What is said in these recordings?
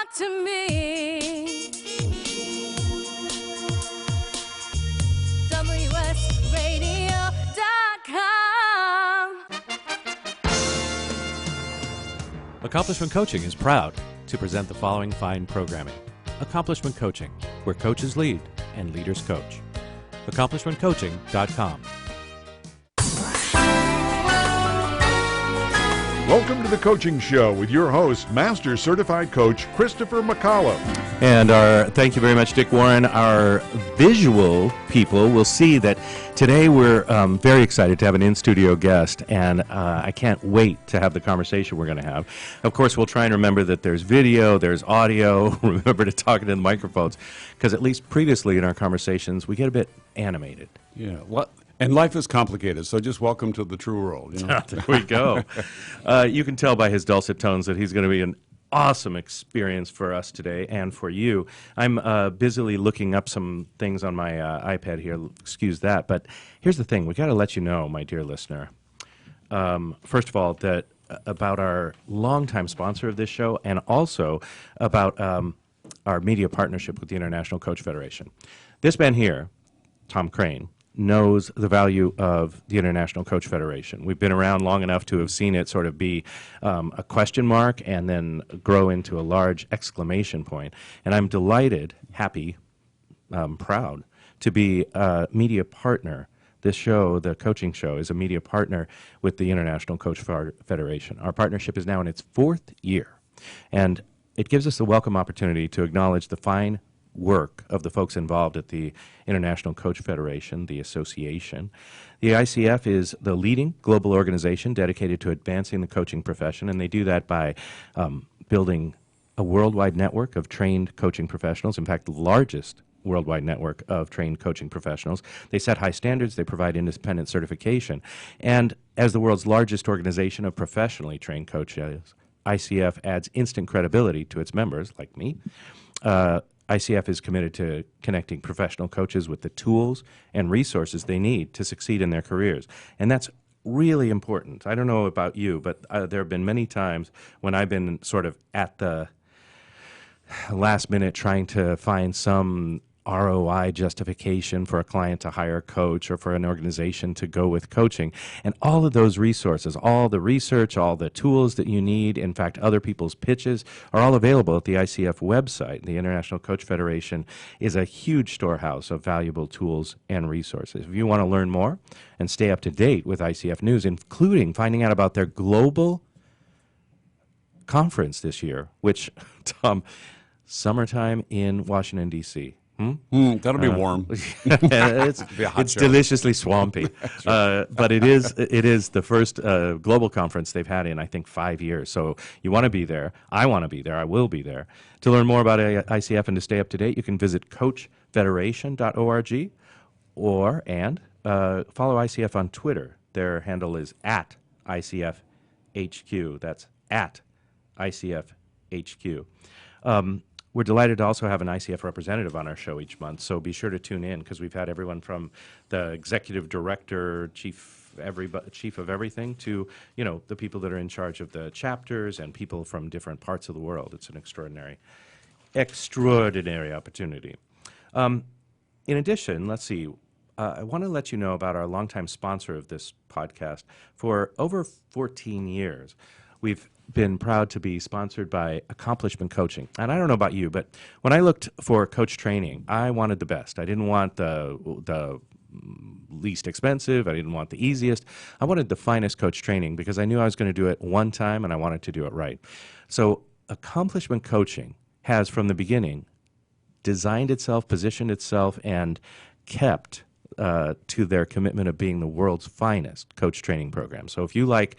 talk to me. WSRadio.com. Accomplishment Coaching is proud to present the following fine programming. Accomplishment Coaching, where coaches lead and leaders coach. AccomplishmentCoaching.com. Welcome to the Coaching Show with your host, Master Certified Coach Christopher McCullough. And thank you very much, Dick Warren. Our visual people will see that today we're very excited to have an in-studio guest, and I can't wait to have the conversation we're going to have. Of course, we'll try and remember that there's video, there's audio, remember to talk into the microphones, because at least previously in our conversations, we get a bit animated. Yeah, and life is complicated, so just welcome to the true world. You know? There we go. You can tell by his dulcet tones that he's going to be an awesome experience for us today and for you. I'm busily looking up some things on my iPad here. Excuse that. But here's the thing. We got to let you know, my dear listener, first of all, that about our longtime sponsor of this show and also about our media partnership with the International Coach Federation. This man here, Tom Crane, knows the value of the International Coach Federation. We've been around long enough to have seen it sort of be a question mark and then grow into a large exclamation point. And I'm delighted, happy, proud to be a media partner. This show, the coaching show, is a media partner with the International Coach Federation. Our partnership is now in its 4th year, and it gives us a welcome opportunity to acknowledge the fine work of the folks involved at the International Coach Federation, the association. The ICF is the leading global organization dedicated to advancing the coaching profession, and they do that by building a worldwide network of trained coaching professionals, in fact, the largest worldwide network of trained coaching professionals. They set high standards, they provide independent certification, and as the world's largest organization of professionally trained coaches, ICF adds instant credibility to its members, like me. ICF is committed to connecting professional coaches with the tools and resources they need to succeed in their careers. And that's really important. I don't know about you, but there have been many times when I've been sort of at the last minute trying to find some ROI justification for a client to hire a coach or for an organization to go with coaching. And all of those resources, all the research, all the tools that you need, in fact, other people's pitches, are all available at the ICF website. The International Coach Federation is a huge storehouse of valuable tools and resources. If you want to learn more and stay up to date with ICF news, including finding out about their global conference this year, which, Tom, summertime in Washington, D.C., that'll be warm. It's deliciously swampy, but it is the first global conference they've had in, I think, 5 years. So you want to be there. I want to be there. I will be there. To learn more about ICF and to stay up to date, you can visit coachfederation.org and follow ICF on Twitter. Their handle is @ICFHQ. That's @ICFHQ. We're delighted to also have an ICF representative on our show each month, so be sure to tune in because we've had everyone from the executive director, chief of everything, to the people that are in charge of the chapters and people from different parts of the world. It's an extraordinary opportunity. In addition, let's see. I want to let you know about our longtime sponsor of this podcast. For over 14 years, we've been proud to be sponsored by Accomplishment Coaching. And I don't know about you, but when I looked for coach training, I wanted the best. I didn't want the least expensive. I didn't want the easiest. I wanted the finest coach training because I knew I was going to do it one time and I wanted to do it right. So Accomplishment Coaching has, from the beginning, designed itself, positioned itself, and kept to their commitment of being the world's finest coach training program. So if you like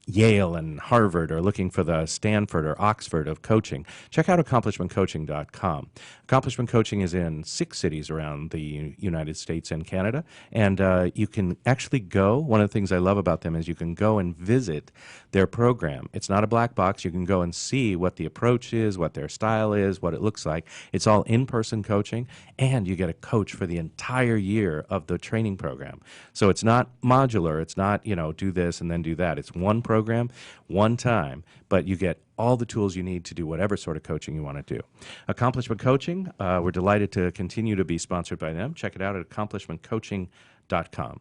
Yale and Harvard are looking for the Stanford or Oxford of coaching, check out AccomplishmentCoaching.com. Accomplishment Coaching is in 6 cities around the United States and Canada, and you can actually go. One of the things I love about them is you can go and visit their program. It's not a black box. You can go and see what the approach is, what their style is, what it looks like. It's all in-person coaching, and you get a coach for the entire year of the training program. So it's not modular. It's not, do this and then do that. It's one program program one time, but you get all the tools you need to do whatever sort of coaching you want to do. Accomplishment Coaching, we're delighted to continue to be sponsored by them. Check it out at accomplishmentcoaching.com.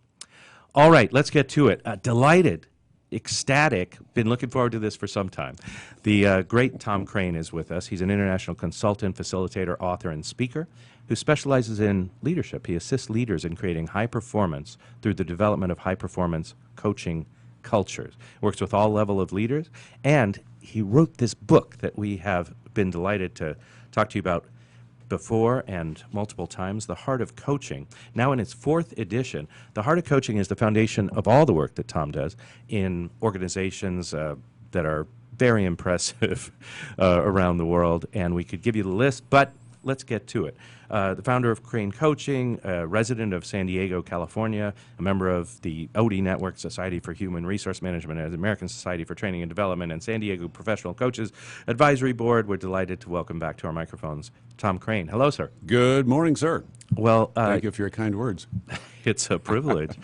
All right, let's get to it. Delighted, ecstatic, been looking forward to this for some time. The great Tom Crane is with us. He's an international consultant, facilitator, author, and speaker who specializes in leadership. He assists leaders in creating high performance through the development of high-performance coaching cultures. Works with all level of leaders, and he wrote this book that we have been delighted to talk to you about before and multiple times, The Heart of Coaching. Now in its 4th edition, The Heart of Coaching is the foundation of all the work that Tom does in organizations that are very impressive around the world, and we could give you the list, but let's get to it. The founder of Crane Coaching, a resident of San Diego, California, a member of the OD Network, Society for Human Resource Management, and the American Society for Training and Development, and San Diego Professional Coaches Advisory Board. We're delighted to welcome back to our microphones Tom Crane. Hello, sir. Good morning, sir. Well, Thank you for your kind words. it's a privilege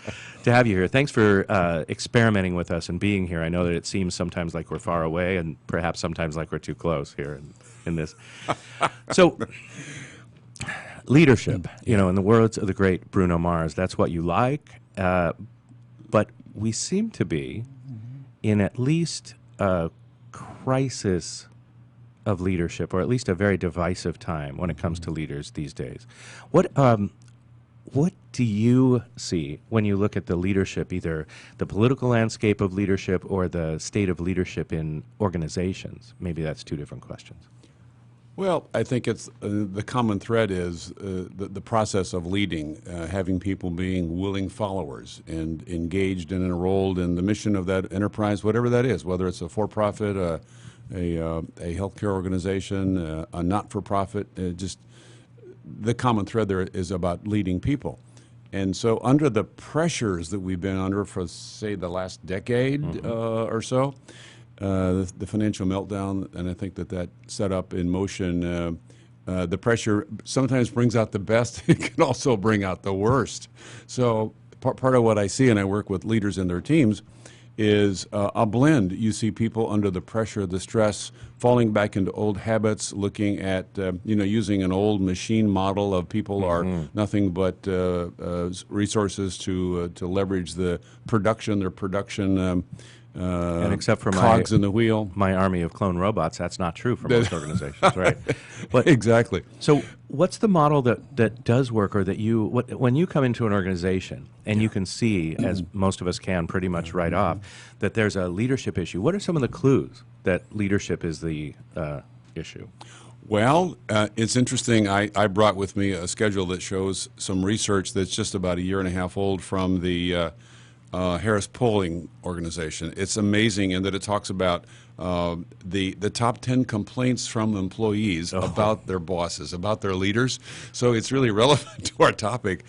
to have you here. Thanks for experimenting with us and being here. I know that it seems sometimes like we're far away and perhaps sometimes like we're too close here in this. So, leadership, you know, in the words of the great Bruno Mars, that's what you like. But we seem to be in at least a crisis of leadership, or at least a very divisive time when it comes to leaders these days. What do you see when you look at the leadership, either the political landscape of leadership or the state of leadership in organizations? Maybe that's two different questions. Well, I think it's the common thread is the process of leading, having people being willing followers and engaged and enrolled in the mission of that enterprise, whatever that is, whether it's a for-profit, a healthcare organization, a not-for-profit. Just the common thread there is about leading people. And so under the pressures that we've been under for, say, the last decade or so, the financial meltdown, and I think that set up in motion, the pressure sometimes brings out the best. It can also bring out the worst. So part of what I see, and I work with leaders and their teams, is a blend. You see people under the pressure, the stress, falling back into old habits, looking at, using an old machine model of people are nothing but resources to leverage their production and except for cogs in the wheel. My army of clone robots, that's not true for most organizations, right? But exactly. So what's the model that does work, or that when you come into an organization and you can see, as most of us can pretty much right off, that there's a leadership issue, what are some of the clues that leadership is the issue? Well, it's interesting. I brought with me a schedule that shows some research that's just about a year and a half old from the Harris Polling Organization. It's amazing in that it talks about the top 10 complaints from employees about their bosses, about their leaders. So it's really relevant to our topic.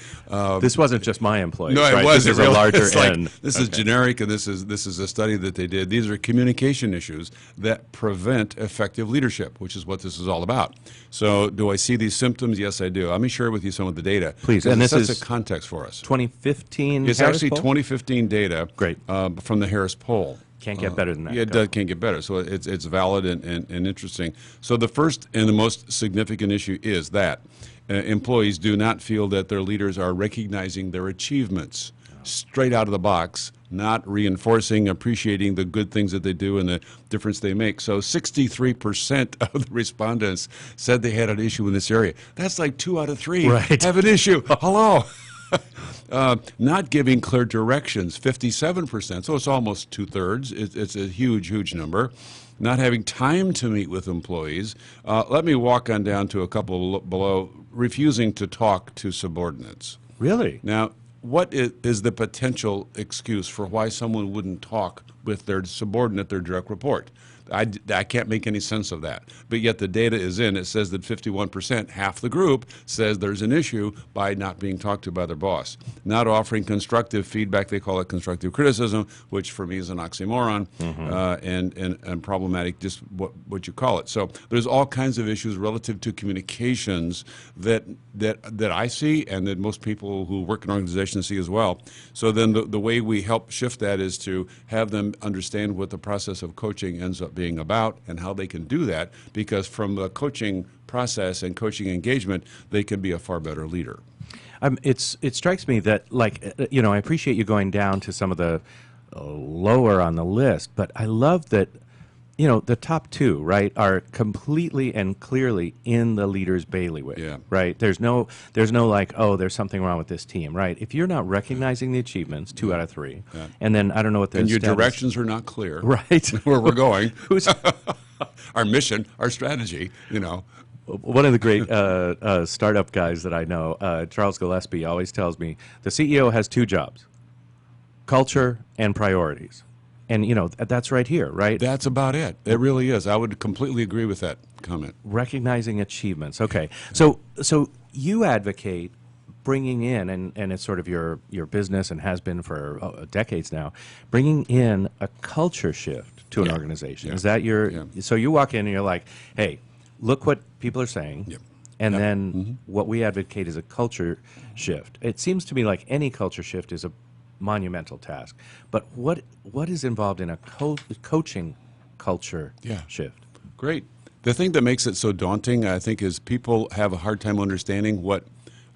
This wasn't just my employees, no, right? it was. This is a larger end. end. This is generic, and this is a study that they did. These are communication issues that prevent effective leadership, which is what this is all about. So do I see these symptoms? Yes, I do. Let me share with you some of the data. Please. And this sets is a context for us. 2015 It's Harris actually poll? 2015 data. Great. From the Harris poll. Can't get better than that. Yeah, it can't get better. So it's valid and interesting. So the first and the most significant issue is that employees do not feel that their leaders are recognizing their achievements straight out of the box, not reinforcing, appreciating the good things that they do and the difference they make. So 63% of the respondents said they had an issue in this area. That's like 2 out of 3 have an issue. Hello. Not giving clear directions, 57%, so it's almost 2/3. It's a huge number. Not having time to meet with employees. Let me walk on down to a couple below. Refusing to talk to subordinates. Really? Now, what is the potential excuse for why someone wouldn't talk with their subordinate, their direct report? I can't make any sense of that. But yet the data is in. It says that 51%, half the group, says there's an issue by not being talked to by their boss. Not offering constructive feedback, they call it constructive criticism, which for me is an oxymoron and problematic, just what you call it. So there's all kinds of issues relative to communications that I see and that most people who work in organizations see as well. So then the way we help shift that is to have them understand what the process of coaching ends up being about and how they can do that, because from the coaching process and coaching engagement, they can be a far better leader. It strikes me that, like, I appreciate you going down to some of the lower on the list, but I love that, the top two, right, are completely and clearly in the leader's bailiwick, Yeah. right? There's no like, oh, there's something wrong with this team, right? If you're not recognizing the achievements, 2 out of 3, and then I don't know what the And your status- directions are not clear. right? Where we're going. Who's Our mission, our strategy, One of the great startup guys that I know, Charles Gillespie, always tells me the CEO has 2 jobs: culture and priorities. And, that's right here, right? That's about it. It really is. I would completely agree with that comment. Recognizing achievements. Okay. So you advocate bringing in, and it's sort of your business and has been for decades now, bringing in a culture shift to an organization. Yeah. Is that your Yeah. So you walk in and you're like, hey, look what people are saying. Yep. And then what we advocate is a culture shift. It seems to me like any culture shift is a monumental task. But what is involved in a coaching culture shift? Great. The thing that makes it so daunting, I think, is people have a hard time understanding what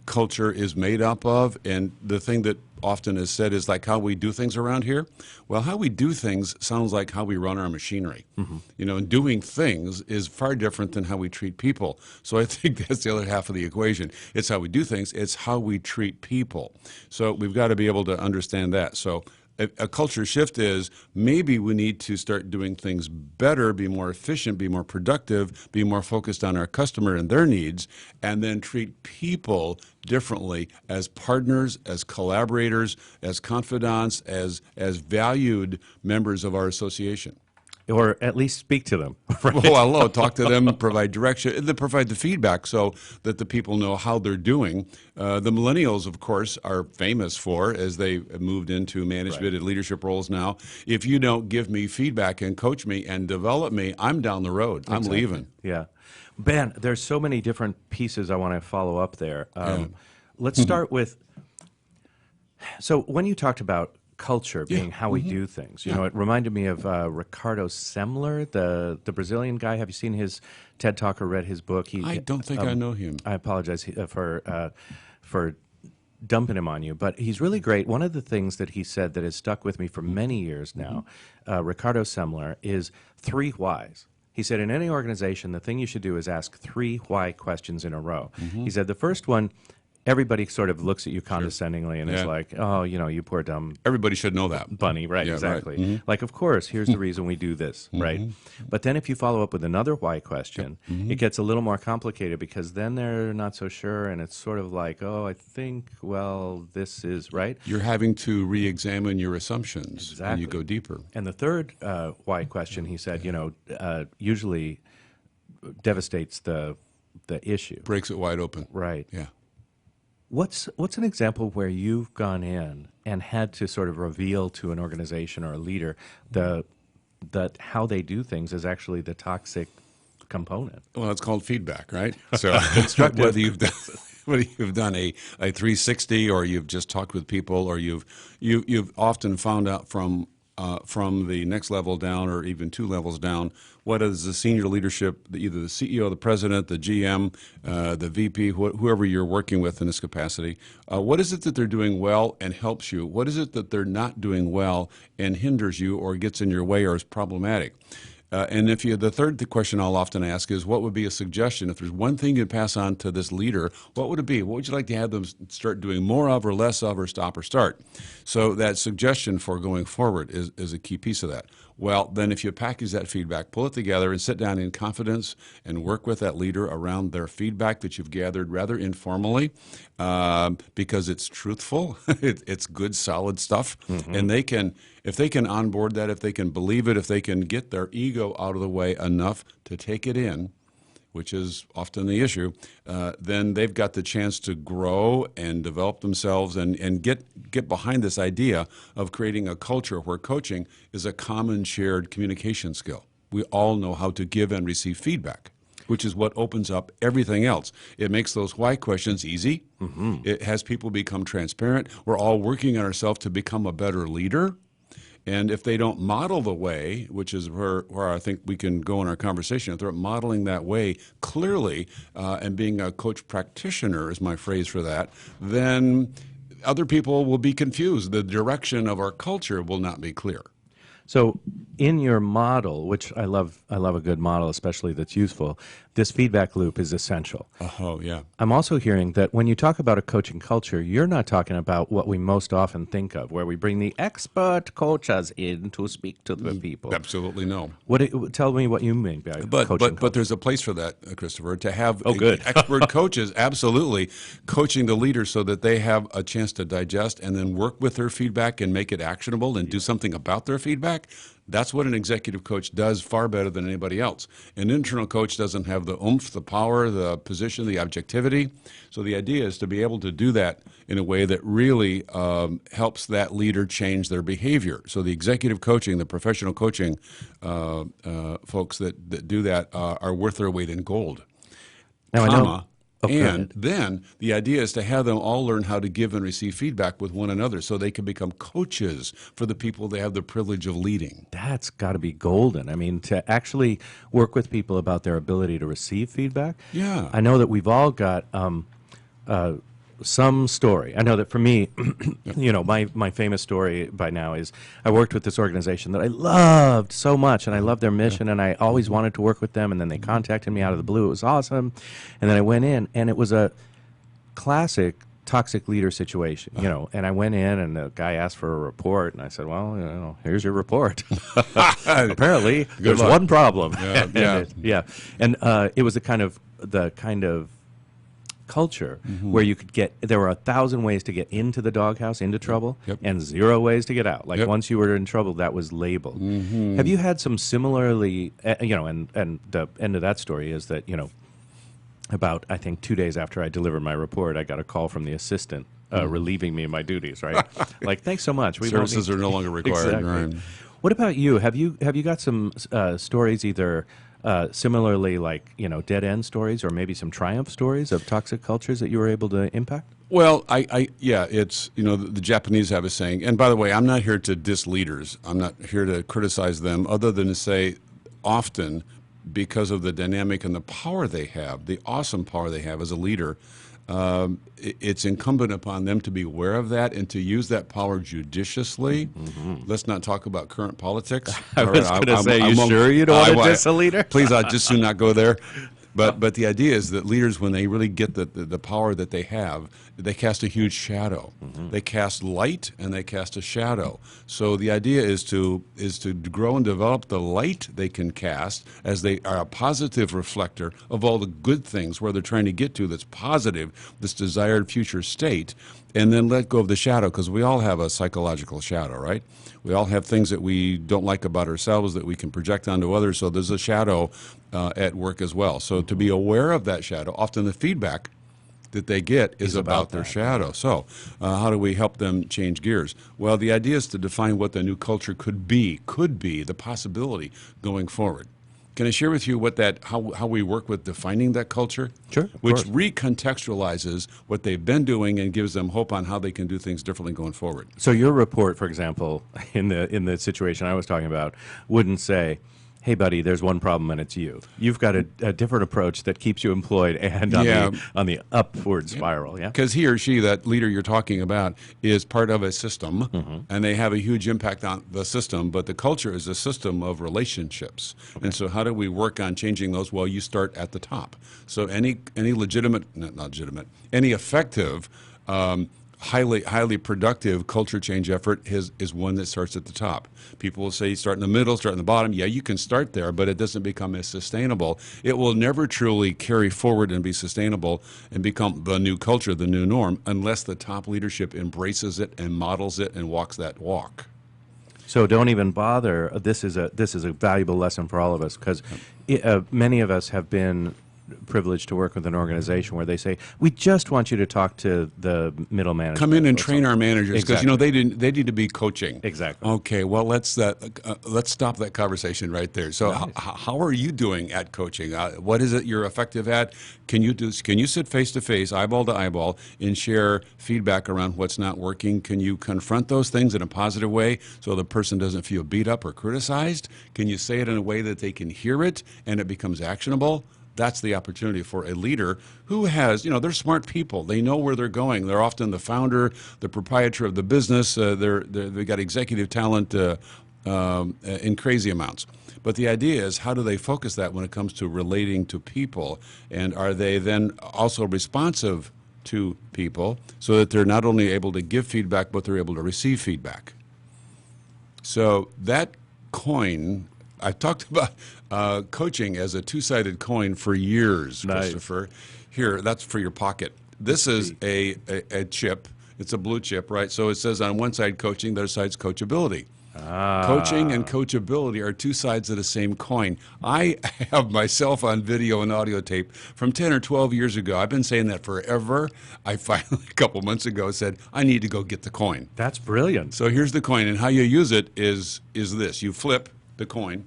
culture is made up of. And the thing that often is said is like how we do things around here. Well, how we do things sounds like how we run our machinery. And doing things is far different than how we treat people. So I think that's the other half of the equation. It's how we do things. It's how we treat people. So we've got to be able to understand that. So a culture shift is maybe we need to start doing things better, be more efficient, be more productive, be more focused on our customer and their needs, and then treat people differently as partners, as collaborators, as confidants, as valued members of our association. Or at least speak to them. Right? Well, hello, talk to them, provide direction, and then provide the feedback so that the people know how they're doing. The millennials, of course, are famous for, as they moved into management and leadership roles now, if you don't give me feedback and coach me and develop me, I'm down the road. I'm leaving. Yeah. Ben, there's so many different pieces I want to follow up there. Let's start with, so when you talked about culture being how we do things, it reminded me of Ricardo Semler, the Brazilian guy. Have you seen his TED Talk or read his book? I don't think I know him. I apologize for dumping him on you, but he's really great. One of the things that he said that has stuck with me for many years now, Ricardo Semler, is 3 whys. He said, in any organization, the thing you should do is ask 3 why questions in a row. He said, the first one, everybody sort of looks at you condescendingly and is like, oh, you poor dumb Everybody should know that. bunny. Right, Yeah, right. exactly. Like, of course, here's the reason we do this, right? But then if you follow up with another why question, it gets a little more complicated because then they're not so sure and it's sort of like, oh, I think, well, this is right. You're having to re-examine your assumptions and Exactly. you go deeper. And the third why question, he said, usually devastates the issue. Breaks it wide open. Right. Yeah. What's an example where you've gone in and had to sort of reveal to an organization or a leader that how they do things is actually the toxic component? Well, it's called feedback, right? So whether you've done a 360 or you've just talked with people or you've often found out from the next level down or even 2 levels down, what is the senior leadership, either the CEO, the president, the GM, the VP, whoever you're working with in this capacity, what is it that they're doing well and helps you? What is it that they're not doing well and hinders you or gets in your way or is problematic? And the third question I'll often ask is, what would be a suggestion? If there's one thing you'd pass on to this leader, what would it be? What would you like to have them start doing more of or less of or stop or start? So that suggestion for going forward is a key piece of that. Well, then if you package that feedback, pull it together and sit down in confidence and work with that leader around their feedback that you've gathered rather informally because it's truthful, it's good, solid stuff, and they can If they can onboard that, if they can believe it, if they can get their ego out of the way enough to take it in, which is often the issue, then they've got the chance to grow and develop themselves and get behind this idea of creating a culture where coaching is a common shared communication skill. We all know how to give and receive feedback, which is what opens up everything else. It makes those why questions easy. It has people become transparent. We're all working on ourselves to become a better leader. And if they don't model the way, which is where I think we can go in our conversation, if they're modeling that way clearly and being a coach practitioner is my phrase for that, then other people will be confused. The direction of our culture will not be clear. So in your model, which I love a good model, especially that's useful, this feedback loop is essential. Oh, yeah. I'm also hearing that when you talk about a coaching culture, you're not talking about what we most often think of, where we bring the expert coaches in to speak to the people. Absolutely no. Tell me what you mean by coaching But there's a place for that, Christopher, to have good. expert coaches, absolutely, coaching the leaders so that they have a chance to digest and then work with their feedback and make it actionable and do something about their feedback. That's what an executive coach does far better than anybody else. An internal coach doesn't have the oomph, the power, the position, the objectivity. So the idea is to be able to do that in a way that really helps that leader change their behavior. So the executive coaching, the professional coaching folks that do that are worth their weight in gold. Now, I know. And then the idea is to have them all learn how to give and receive feedback with one another so they can become coaches for the people they have the privilege of leading. That's got to be golden. I mean, to actually work with people about their ability to receive feedback. Yeah. I know that we've all got some story. I know that for me, you know, my famous story by now is I worked with this organization that I loved so much, and I loved their mission, and I always wanted to work with them, and then they contacted me out of the blue. It was awesome. And then I went in, and it was a classic toxic leader situation, you know, and I went in, and the guy asked for a report, and I said, well, you know, here's your report. Apparently, there's luck. one problem. Yeah. And it was the kind of culture where you could there were 1,000 ways to get into the doghouse, into trouble, and 0 ways to get out. Like once you were in trouble, that was labeled. Have you had some similarly, you know, and the end of that story is that, you know, about, I think, 2 days after I delivered my report, I got a call from the assistant relieving me of my duties, right? Like, thanks so much. Services are no longer required. Exactly. Right. What about you? Have you got some stories either similarly, like, you know, dead end stories, or maybe some triumph stories of toxic cultures that you were able to impact? Well, yeah, it's, you know, the Japanese have a saying, and by the way, I'm not here to diss leaders. I'm not here to criticize them, other than to say often, because of the dynamic and the power they have, the awesome power they have as a leader, it's incumbent upon them to be aware of that and to use that power judiciously. Let's not talk about current politics. I was going to say, you sure you don't want to diss a leader? Please, I'd just soon not go there. But the idea is that leaders, when they really get the power that they have, they cast a huge shadow. They cast light and they cast a shadow. So the idea is to grow and develop the light they can cast, as they are a positive reflector of all the good things where they're trying to get to that's positive, this desired future state, and then let go of the shadow, because we all have a psychological shadow, right? We all have things that we don't like about ourselves that we can project onto others, so there's a shadow at work as well. So to be aware of that shadow, often the feedback that they get is about their shadow. So how do we help them change gears? Well, the idea is to define what the new culture could be, the possibility going forward. Can I share with you how we work with defining that culture? Sure, of Which course. recontextualizes what they've been doing and gives them hope on how they can do things differently going forward. So your report, for example, in the situation I was talking about, wouldn't say, hey, buddy, there's one problem and it's you. You've got a different approach that keeps you employed and on the upward spiral, yeah? Because he or she, that leader you're talking about, is part of a system, and they have a huge impact on the system, but the culture is a system of relationships. And so how do we work on changing those? Well, you start at the top. So any effective, highly productive culture change effort is one that starts at the top. People will say start in the middle, start in the bottom. Yeah, you can start there, but it doesn't become as sustainable. It will never truly carry forward and be sustainable and become the new culture, the new norm, unless the top leadership embraces it and models it and walks that walk. So don't even bother. This is a valuable lesson for all of us, because many of us have been privileged to work with an organization where they say, we just want you to talk to the middle management. Come in and or train something. our managers, because Exactly. they need to be coaching. Exactly. Okay, well let's stop that conversation right there. So how are you doing at coaching? What is it you're effective at? Can you sit face to face, eyeball to eyeball, and share feedback around what's not working? Can you confront those things in a positive way so the person doesn't feel beat up or criticized? Can you say it in a way that they can hear it and it becomes actionable? That's the opportunity for a leader who has, they're smart people. They know where they're going. They're often the founder, the proprietor of the business. They've got executive talent in crazy amounts. But the idea is, how do they focus that when it comes to relating to people? And are they then also responsive to people so that they're not only able to give feedback, but they're able to receive feedback? So that coin, I've talked about coaching as a two-sided coin for years, Nice. Christopher. Here, that's for your pocket. This is a chip. It's a blue chip, right? So it says on one side coaching, the other side's coachability. Coaching and coachability are two sides of the same coin. I have myself on video and audio tape from 10 or 12 years ago. I've been saying that forever. I finally, a couple months ago, said, I need to go get the coin. That's brilliant. So here's the coin, and how you use it is this. You flip the coin,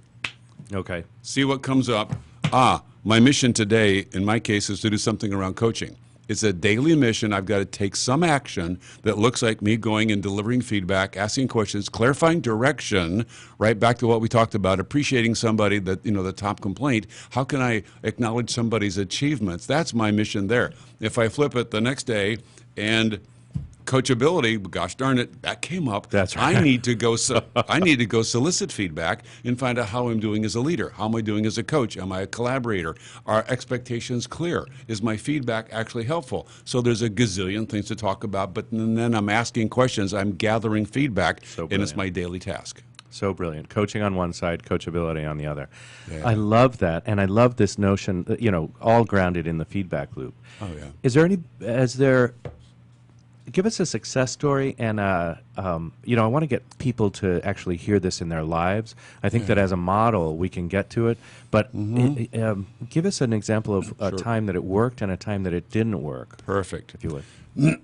Okay. see what comes up. My mission today, in my case, is to do something around coaching. It's a daily mission. I've got to take some action that looks like me going and delivering feedback, asking questions, clarifying direction, right back to what we talked about, appreciating somebody, that, the top complaint. How can I acknowledge somebody's achievements? That's my mission there. If I flip it the next day and coachability, gosh darn it, that came up. That's right. I need to go solicit feedback and find out how I'm doing as a leader. How am I doing as a coach? Am I a collaborator? Are expectations clear? Is my feedback actually helpful? So there's a gazillion things to talk about, but then I'm asking questions. I'm gathering feedback, and it's brilliant. my daily task. So brilliant. Coaching on one side, coachability on the other. Yeah. I love that, and I love this notion, all grounded in the feedback loop. Oh, yeah. Give us a success story, and I want to get people to actually hear this in their lives. I think that as a model, we can get to it, but give us an example of a time that it worked and a time that it didn't work, Perfect. if you would.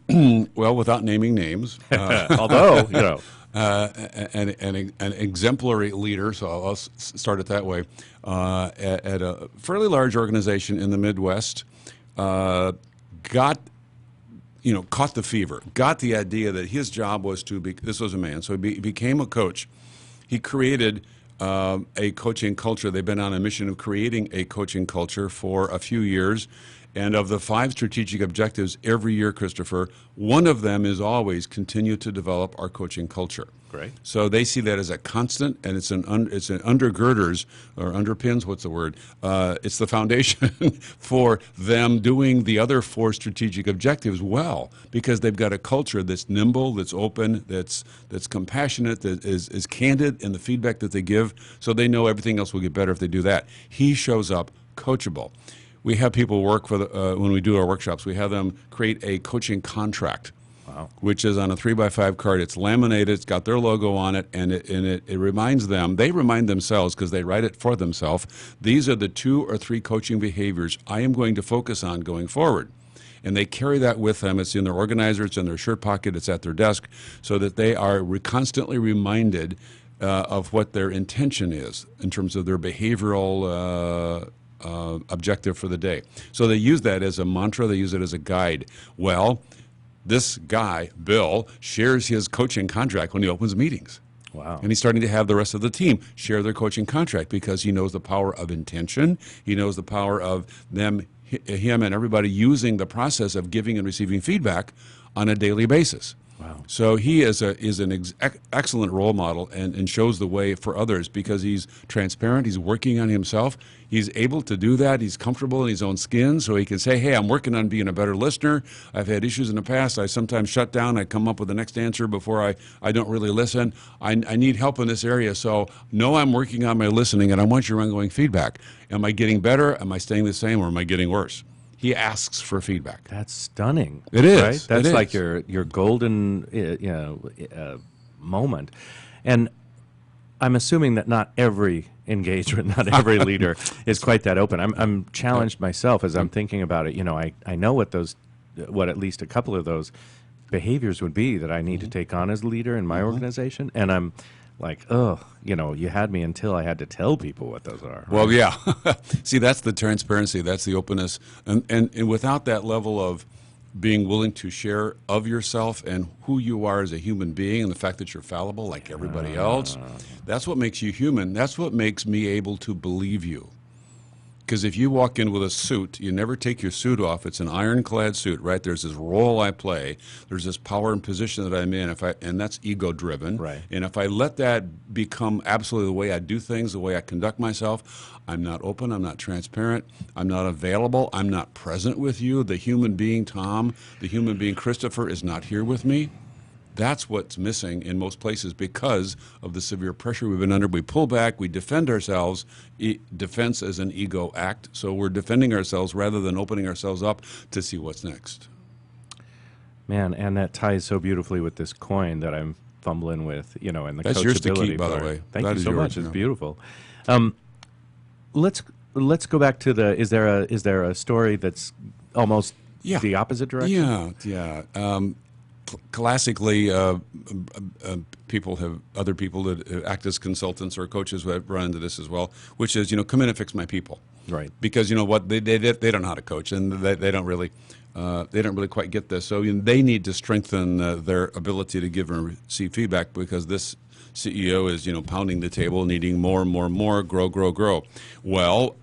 Well, without naming names, Although, an exemplary leader, so I'll start it that way, at a fairly large organization in the Midwest, caught the fever, got the idea that his job was to be, this was a man, so he became a coach. He created a coaching culture. They've been on a mission of creating a coaching culture for a few years. And of the 5 strategic objectives every year, Christopher, one of them is always continue to develop our coaching culture. Great. So they see that as a constant, and it's an undergirders or underpins. What's the word? It's the foundation for them doing the other 4 strategic objectives well, because they've got a culture that's nimble, that's open, that's compassionate, that is candid in the feedback that they give. So they know everything else will get better if they do that. He shows up coachable. We have people work for when we do our workshops. We have them create a coaching contract. Wow. Which is on a 3x5 card. It's laminated. It's got their logo on it, and it reminds them. They remind themselves, because they write it for themselves. These are the 2 or 3 coaching behaviors I am going to focus on going forward, and they carry that with them. It's in their organizer. It's in their shirt pocket. It's at their desk, so that they are constantly reminded of what their intention is in terms of their behavioral objective for the day. So they use that as a mantra. They use it as a guide. Well, this guy, Bill, shares his coaching contract when he opens meetings. Wow. And he's starting to have the rest of the team share their coaching contract, because he knows the power of intention. He knows the power of him and everybody using the process of giving and receiving feedback on a daily basis. Wow. So he is an excellent role model, and shows the way for others, because he's transparent. He's working on himself. He's able to do that. He's comfortable in his own skin, so he can say, hey, I'm working on being a better listener. I've had issues in the past. I sometimes shut down. I come up with the next answer before I don't really listen. I need help in this area, so know I'm working on my listening, and I want your ongoing feedback. Am I getting better? Am I staying the same, or am I getting worse? He asks for feedback. That's stunning. It is. Right? That's It like is. your golden moment. And I'm assuming that not every engagement, not every leader is quite that open. I'm challenged myself as I'm thinking about it. You know, I know what at least a couple of those behaviors would be that I need to take on as a leader in my organization, and I'm like, oh, you know, you had me until I had to tell people what those are. Well, yeah. See, that's the transparency, that's the openness, and without that level of being willing to share of yourself and who you are as a human being and the fact that you're fallible like everybody else, that's what makes you human. That's what makes me able to believe you. Because if you walk in with a suit, you never take your suit off. It's an ironclad suit, right? There's this role I play. There's this power and position that I'm in, and that's ego-driven. Right. And if I let that become absolutely the way I do things, the way I conduct myself, I'm not open, I'm not transparent, I'm not available, I'm not present with you. The human being Tom, the human being Christopher is not here with me. That's what's missing in most places because of the severe pressure we've been under. We pull back, we defend ourselves. Defense is an ego act, so we're defending ourselves rather than opening ourselves up to see what's next. Man, and that ties so beautifully with this coin that I'm fumbling with, you know, and the That's coachability yours to keep, by the part. way. Thank That you is so yours, much. you It's know. beautiful. Let's go back to the. Is there a story that's almost the opposite direction? Yeah. Classically, people have other people that act as consultants or coaches have run into this as well, which is, you know, come in and fix my people. Right. Because you know what, they don't know how to coach, and they don't really quite get this. So they need to strengthen their ability to give and receive feedback because this CEO is, you know, pounding the table, needing more and more and more, grow. Well.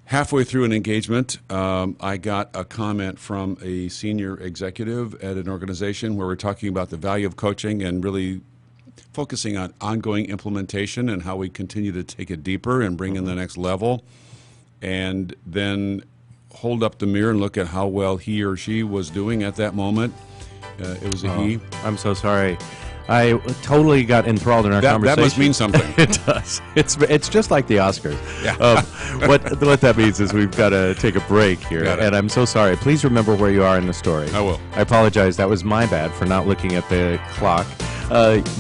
Halfway through an engagement, I got a comment from a senior executive at an organization where we're talking about the value of coaching and really focusing on ongoing implementation and how we continue to take it deeper and bring in the next level, and then hold up the mirror and look at how well he or she was doing at that moment. It was a he. I'm so sorry. I totally got enthralled in our conversation. That must mean something. It does. It's just like the Oscars. Yeah. What that means is we've got to take a break here, Got it. and I'm so sorry. Please remember where you are in the story. I will. I apologize. That was my bad for not looking at the clock.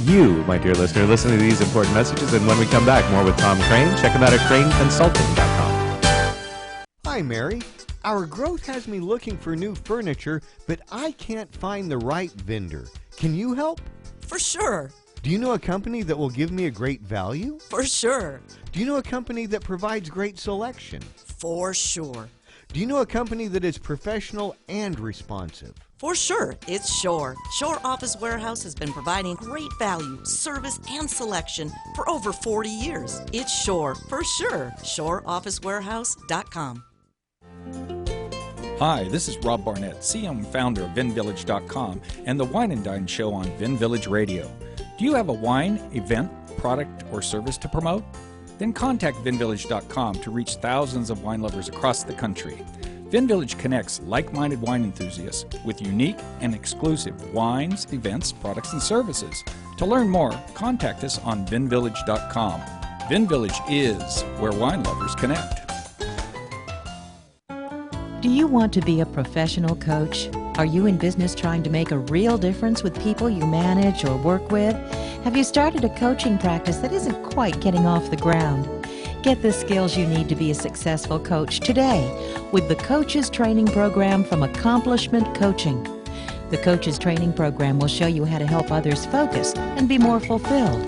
You, my dear listener, listen to these important messages, and when we come back, more with Tom Crane. Check him out at craneconsulting.com. Hi, Mary. Our growth has me looking for new furniture, but I can't find the right vendor. Can you help? For sure. Do you know a company that will give me a great value? For sure. Do you know a company that provides great selection? For sure. Do you know a company that is professional and responsive? For sure. It's Shore. Shore Office Warehouse has been providing great value, service, and selection for over 40 years. It's Shore. For sure. ShoreOfficeWarehouse.com. Hi, this is Rob Barnett, CEO and founder of VinVillage.com and the Wine and Dine Show on VinVillage Radio. Do you have a wine, event, product, or service to promote? Then contact VinVillage.com to reach thousands of wine lovers across the country. VinVillage connects like-minded wine enthusiasts with unique and exclusive wines, events, products, and services. To learn more, contact us on VinVillage.com. VinVillage is where wine lovers connect. Do you want to be a professional coach? Are you in business trying to make a real difference with people you manage or work with? Have you started a coaching practice that isn't quite getting off the ground? Get the skills you need to be a successful coach today with the Coaches Training Program from Accomplishment Coaching. The Coaches Training Program will show you how to help others focus and be more fulfilled.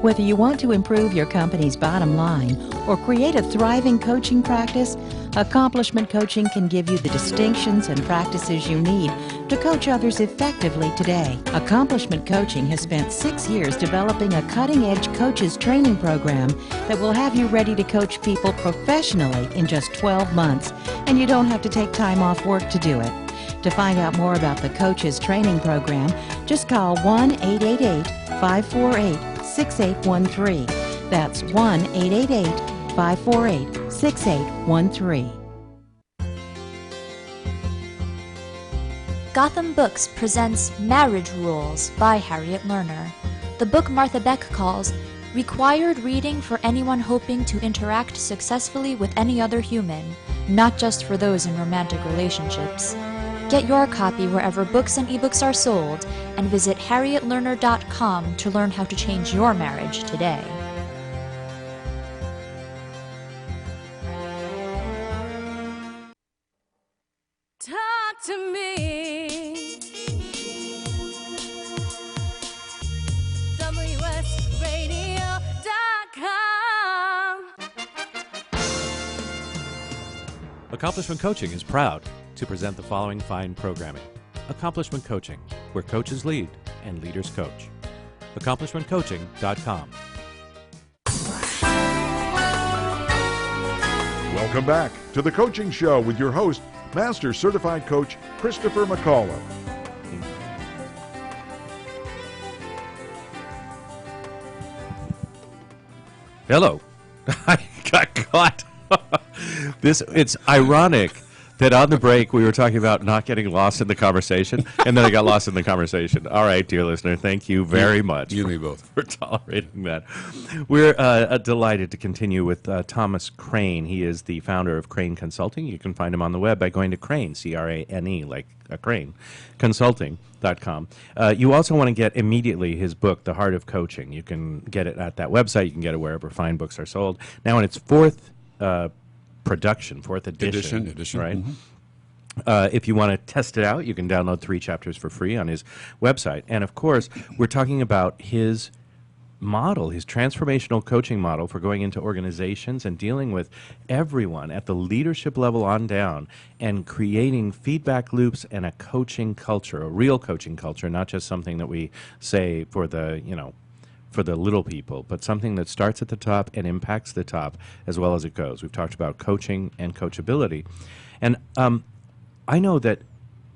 Whether you want to improve your company's bottom line or create a thriving coaching practice, Accomplishment Coaching can give you the distinctions and practices you need to coach others effectively today. Accomplishment Coaching has spent 6 years developing a cutting-edge coaches training program that will have you ready to coach people professionally in just 12 months, and you don't have to take time off work to do it. To find out more about the Coaches Training Program, just call 1-888-548-6813. That's 1-888-548-6813. Gotham Books presents Marriage Rules by Harriet Lerner. The book Martha Beck calls required reading for anyone hoping to interact successfully with any other human, not just for those in romantic relationships. Get your copy wherever books and ebooks are sold, and visit harrietlerner.com to learn how to change your marriage today. Talk to me. WSRadio.com. Accomplishment Coaching is proud to present the following fine programming. Accomplishment Coaching, where coaches lead and leaders coach. AccomplishmentCoaching.com. Welcome back to The Coaching Show with your host, Master Certified Coach Christopher McAuliffe. Hello. I got caught. It's ironic that on the break we were talking about not getting lost in the conversation, and then I got lost in the conversation. All right, dear listener, thank you very much. You and me both. For tolerating that. We're delighted to continue with Thomas Crane. He is the founder of Crane Consulting. You can find him on the web by going to Crane, C-R-A-N-E, like a crane, consulting.com. You also want to get immediately his book, The Heart of Coaching. You can get it at that website. You can get it wherever fine books are sold. Now in its fourth edition, right? Mm-hmm. If you want to test it out, you can download 3 chapters for free on his website. And of course, we're talking about his model, his transformational coaching model for going into organizations and dealing with everyone at the leadership level on down and creating feedback loops and a coaching culture, a real coaching culture, not just something that we say for the, for the little people, but something that starts at the top and impacts the top as well as it goes. We've talked about coaching and coachability. And I know that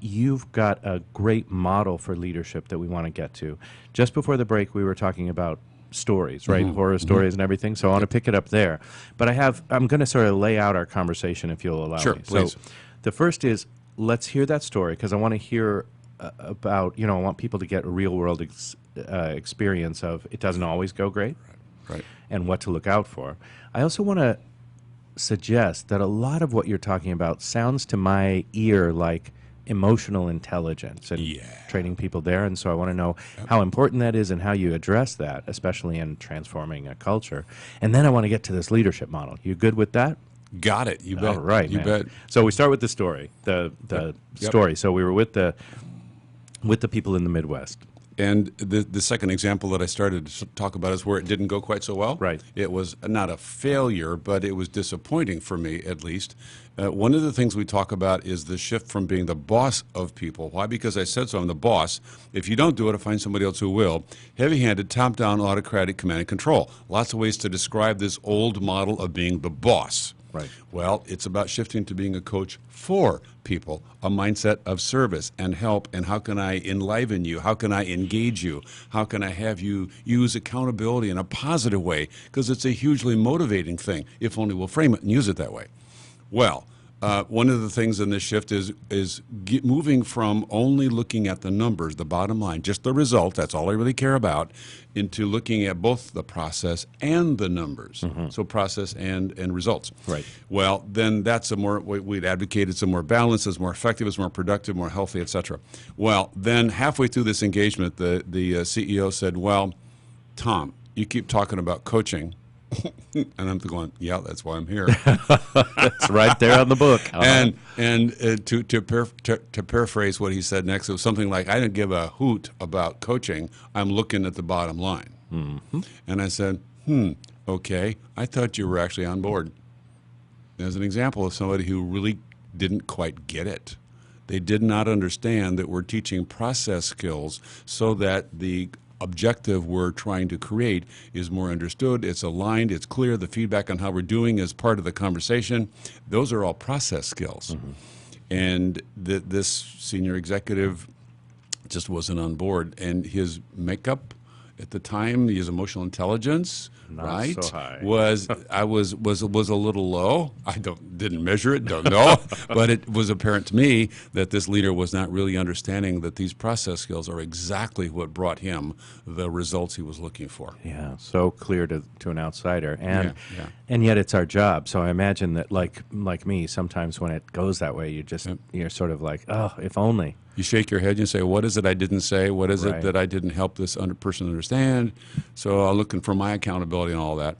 you've got a great model for leadership that we want to get to. Just before the break, we were talking about stories, right? Mm-hmm. Horror stories and everything. So I want to pick it up there. But I'm going to sort of lay out our conversation if you'll allow Sure, me. please. So the first is, let's hear that story because I want to hear about, I want people to get a real world experience of it doesn't always go great. Right. And what to look out for. I also want to suggest that a lot of what you're talking about sounds to my ear like emotional intelligence and training people there. And so I want to know how important that is and how you address that, especially in transforming a culture. And then I want to get to this leadership model. You good with that? Got it. You bet. All right, You man. bet. So we start with the story, the story. So we were with the people in the Midwest. And the second example that I started to talk about is where it didn't go quite so well. Right. It was not a failure, but it was disappointing for me, at least. One of the things we talk about is the shift from being the boss of people. Why? Because I said so. I'm the boss. If you don't do it, I'll find somebody else who will. Heavy-handed, top-down, autocratic command and control. Lots of ways to describe this old model of being the boss. Right. Well, it's about shifting to being a coach for people, a mindset of service and help, and how can I enliven you? How can I engage you? How can I have you use accountability in a positive way? Because it's a hugely motivating thing, if only we'll frame it and use it that way. Well, one of the things in this shift is moving from only looking at the numbers, the bottom line, just the result, that's all I really care about, into looking at both the process and the numbers. So process and results. Right. Well, then that's we'd advocate it's a more balanced, it's more effective, it's more productive, more healthy, etc. Well, then halfway through this engagement, the CEO said, well, Tom, you keep talking about coaching. And I'm going, yeah, that's why I'm here. It's right there on the book. And to paraphrase what he said next, it was something like, I didn't give a hoot about coaching. I'm looking at the bottom line. Mm-hmm. And I said, okay, I thought you were actually on board. As an example of somebody who really didn't quite get it. They did not understand that we're teaching process skills so that the objective we're trying to create is more understood, it's aligned, it's clear, the feedback on how we're doing is part of the conversation. Those are all process skills. And this senior executive just wasn't on board, and his makeup At the time, his emotional intelligence, Not right, so high. was a little low. I didn't measure it, don't know, but it was apparent to me that this leader was not really understanding that these process skills are exactly what brought him the results he was looking for. Yeah, so clear to an outsider, and Yeah. and yet it's our job. So I imagine that, like me, sometimes when it goes that way, you're sort of like, oh, if only. You shake your head and you say, what is it I didn't say? What is Right. it that I didn't help this person understand? So I'm looking for my accountability and all that.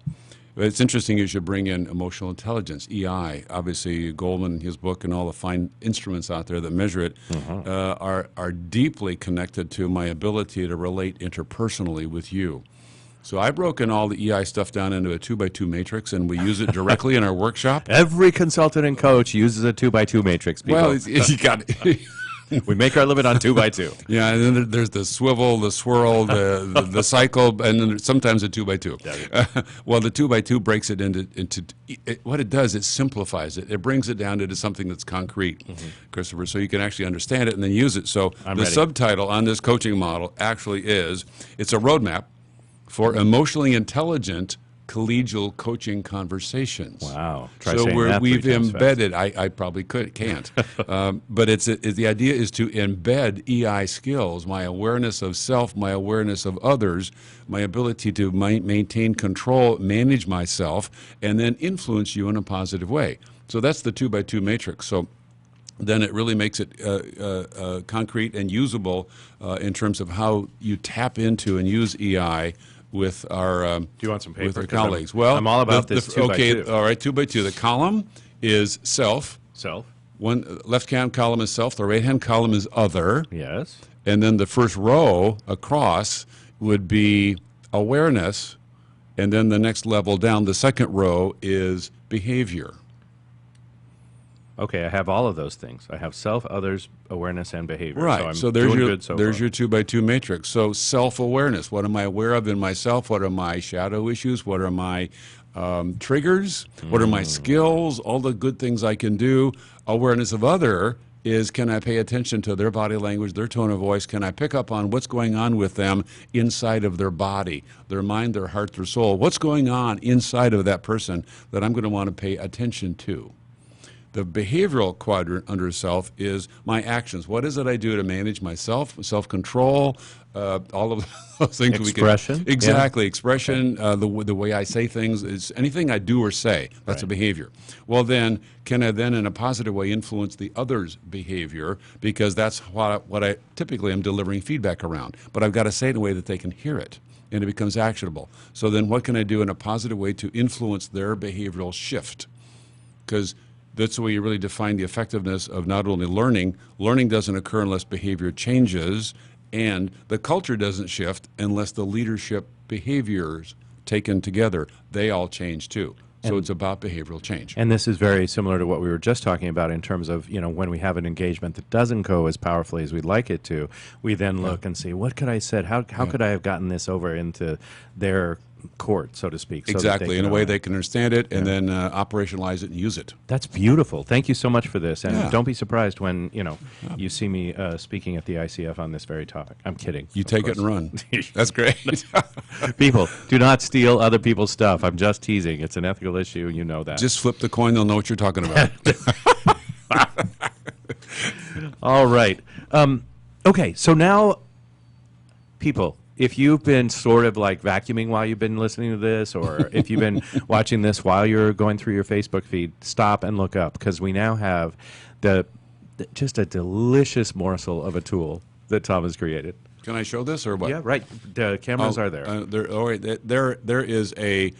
But it's interesting you should bring in emotional intelligence, EI. Obviously, Goldman, his book, and all the fine instruments out there that measure it are deeply connected to my ability to relate interpersonally with you. So I've broken all the EI stuff down into a 2x2 matrix, and we use it directly in our workshop. Every consultant and coach uses a 2x2 matrix. People. Well, you got we make our living on 2x2. Yeah, and then there's the swivel, the swirl, the cycle, and then sometimes a 2x2. Well, the 2x2 breaks it into what it does, it simplifies it. It brings it down into something that's concrete, Christopher, so you can actually understand it and then use it. So I'm the ready. subtitle on this coaching model actually is, it's a roadmap for emotionally intelligent collegial coaching conversations. Wow. Try So saying that 3 we've times fast. embedded, I probably can't, but the idea is to embed EI skills, my awareness of self, my awareness of others, my ability to maintain control, manage myself, and then influence you in a positive way. So that's the 2x2 matrix. So then it really makes it concrete and usable in terms of how you tap into and use EI with our Do you want some paper? with our 'Cause I'm- colleagues. Well, I'm all about this 2x2. Okay, all right, 2x2. The column is self. Self. One left-hand column is self. The right-hand column is other. Yes. And then the first row across would be awareness, and then the next level down, the second row is behavior. Okay, I have all of those things. I have self, others, awareness, and behavior. Right. So I'm there's doing your good so there's far. your 2x2 matrix. So self-awareness. What am I aware of in myself? What are my shadow issues? What are my triggers? What are my skills? All the good things I can do. Awareness of other is, can I pay attention to their body language, their tone of voice? Can I pick up on what's going on with them inside of their body, their mind, their heart, their soul? What's going on inside of that person that I'm going to want to pay attention to? The behavioral quadrant under self is my actions. What is it I do to manage myself, self-control, all of those things. Expression. Exactly. Expression, the way I say things, is anything I do or say, that's a behavior. Well then, can I then in a positive way influence the other's behavior? Because that's what I typically am delivering feedback around. But I've got to say it in a way that they can hear it, and it becomes actionable. So then what can I do in a positive way to influence their behavioral shift? Because that's the way you really define the effectiveness of not only learning. Learning doesn't occur unless behavior changes, and the culture doesn't shift unless the leadership behaviors taken together, they all change too. So it's about behavioral change. And this is very similar to what we were just talking about in terms of, when we have an engagement that doesn't go as powerfully as we'd like it to, we then look and see, what could I have said? How could I have gotten this over into their court, so to speak? So that they Exactly, in a can way own it. they can understand it and then operationalize it and use it. That's beautiful. Thank you so much for this. And Yeah. don't be surprised when, you see me speaking at the ICF on this very topic. I'm kidding. You of take it and course. run. That's great. People, do not steal other people's stuff. I'm just teasing. It's an ethical issue. You know that. Just flip the coin, they'll know what you're talking about. All right. Okay, so now, people, if you've been sort of like vacuuming while you've been listening to this, or if you've been watching this while you're going through your Facebook feed, stop and look up, because we now have just a delicious morsel of a tool that Tom has created. Can I show this or what? Yeah, right. The cameras are there. There is a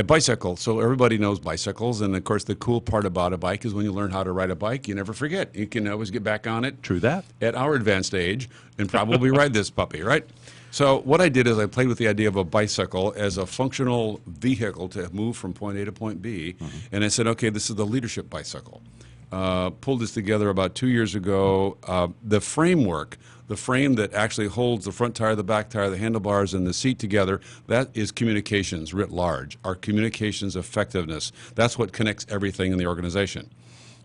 bicycle. So everybody knows bicycles, and of course the cool part about a bike is when you learn how to ride a bike, you never forget. You can always get back on it. True that. At our advanced age, and probably ride this puppy, right? So what I did is I played with the idea of a bicycle as a functional vehicle to move from point A to point B, and I said, okay, this is the leadership bicycle. Pulled this together about 2 years ago. The frame that actually holds the front tire, the back tire, the handlebars, and the seat together, that is communications writ large, our communications effectiveness. That's what connects everything in the organization.